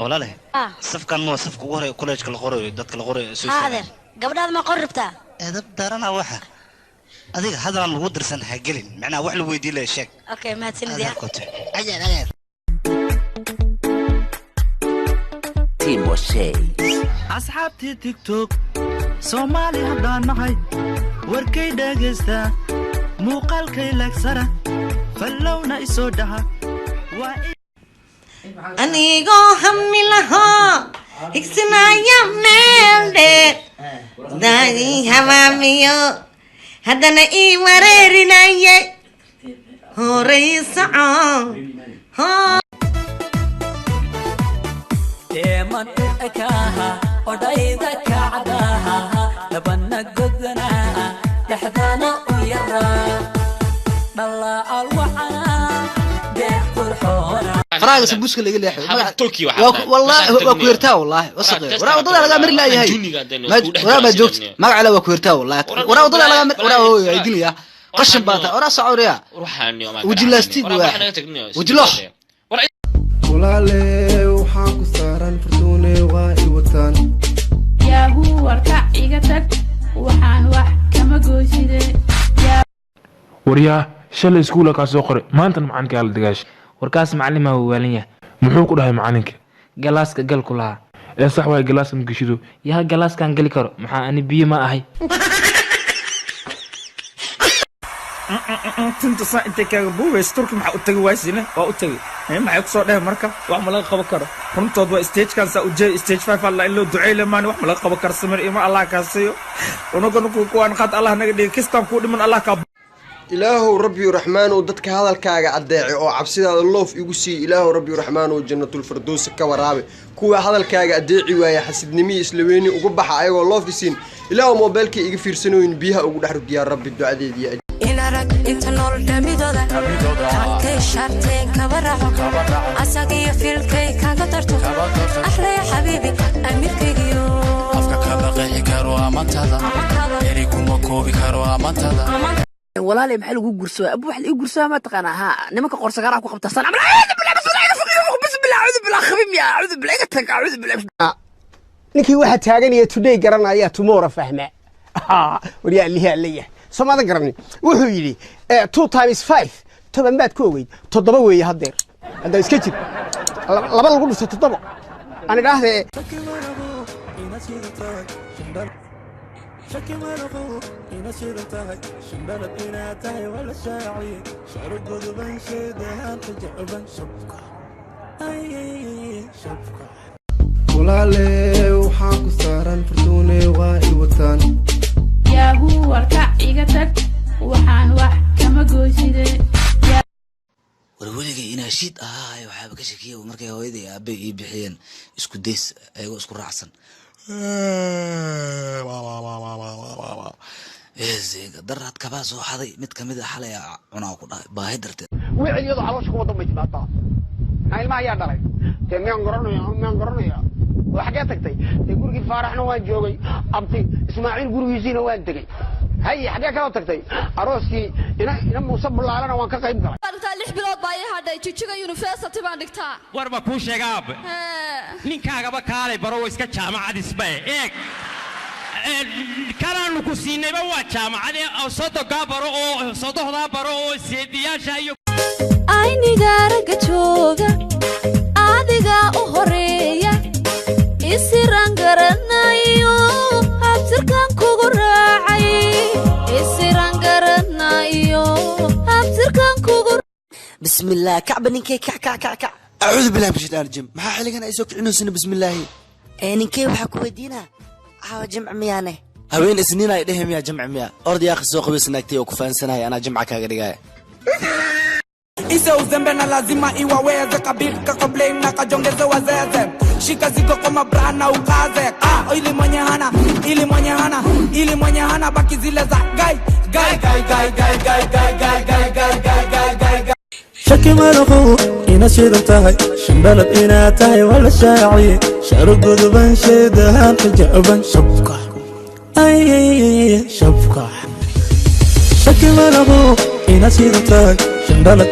ولا له صف كان مو صف قوري كوليج كل قوري دتك القوري هذا قبل هذا ما قربته هذا دارنا واحد هذيك هذا أنا ودرسن حقلين معناه واحد ويدي له شيء اوكي ما تسندي أجل تيموشي أصحابتي تيك توك سومالي هدان نهاي وركي داغستا موقالكي لكسرة فلونا يسودها أنيغو همي لها إكسنا يمنيل دي داغي هماميو هدنا إي وريرنا يي هوري سعون ديما أكاها ودايدا كعداها لبنا قدنا تحذانا ويرا بالله الوحنا ديح الحورة فراغ سبوسك اللي يقول لي تركي والله وكويرتا والله وصغير ورا وضل على امر الله هي ورا ما جوجت ما على وكويرتا والله ورا وضل على ورا هو يدل يا قشن باتا ورا سعوريا روحاني وجلاستيق وجلوح ولاله waxaan ku saaran furtuune waa i wataan yaahu warka iga tag waxaan wax kama gooside wariya shalay iskuulka ka soo qoray maanta macalinka la digaash warkaas macallin ma waalin yahay muxuu ku dhahay macalinka galaaska gal ku lahaa ee sax way galaaska ma gashido yaa galaaskan gali karo maxaa ani biyo ma ahay tinta saa intee kaaga buugays turki maxaa u tagi waysine waa u tagi maxay ku soo dhahay marka wax ma laga qaban karo runtood waa stage-kan saa u jeey stage 5 Allah in loo duceeyo maan wax ma laga qaban karo samir ima Allah ka siiyo unaga ku aan qad Allah naga dhigay kistaan ku dhiman Allah ka ilaahu rabbi raxmaan oo dadka hadalkaaga adeeci oo cabsidaada loof igu sii ilaahu rabbi raxmaan oo jannatul firdaws ka waraabe kuwa hadalkaaga adeeci waaya xasidnimo islaweeni ugu baxa ayagoo loof isiin ilaahu mobilka iga fiirsanooyin biyaha ugu dhaxrugiya rabbi ducadeedii inarag inta nool dhamidooda halkay sharteen kaba raaco asagiyo filkay kaga darto axla ya xabiibi amirkaygiyo afka kaba qeexi karo amantada eri kuma koobi karo amantada walaalay maxaa lagu gursaa abu wax lagu gursaa ma taqaan ha nimanka qorsagaara ku qabta san ninkii waxa taaganaya today garanaya tomorrow fahma wariya liha leeyahay Somadan garani wuxuu yiri 2 times 5 toban baad ku ogeyd 7 weeye hadeer hada iska jir laba lagu dhufto 7 aan idhaahdee walaale waxaan ku saaran furtuune waa i wataan yaahu warka iga tag waxaan wax kama gooside warwaliga ina shid waxa ka shakiyo markay hooyaday aabay ii bixiyeen isku deys ayagoo isku raacsan eezeega darad kaba soo xaday mid kamid ah xalay cunaa ku dhaay baahi darteed wiciyadu xaloosh ku wada majbaata ilma ayaa dhalay miyaan garanaya waxaad tagtay gurigii faaraxna waan joogay abti ismaaciil gurigiisina waan tagay hay xagee ka tagtay arooskii ina Muuse Bulaalana waan ka qayb galay inta 6 bilood baa ay hadhay Jijiga University baan dhigtaa warba ku sheegaab ninkaagaba kaalay baro iska jaamacad isbay eeg kalaanu ku siinayba waa jaamacad oo sodoga baro oo sodohda baro oo seediyaasha iyo ayniga raga jooga adiga u horeeya isiran garanayo habtirkan kugu raacay isiran garanayo habtirkan kugu bismillah kacbaninka kac أعوذ بالله من الشيطان الرجيم ما حلقنا يسوق عنوسنا بسم الله ninka waxa ku weydiina aa jimc miyaane haween isniin ay dhahem ya jimc miya ordi ya soo qabeysnaagtay oo ku faansanahay ana jimca kaaga dhigay Isa uzembe na lazima iwaweze kabika kabla na kajongeze wazeze shika ziko kama brana ukaze ili mwenye hana baki zile za gai shaki maraqo ina shidantahay shambalad ina tahay wala shaaci sharugodu ban sheedahan tajaban shabka ay shabka shaki maraqo ina shidantahay shambalad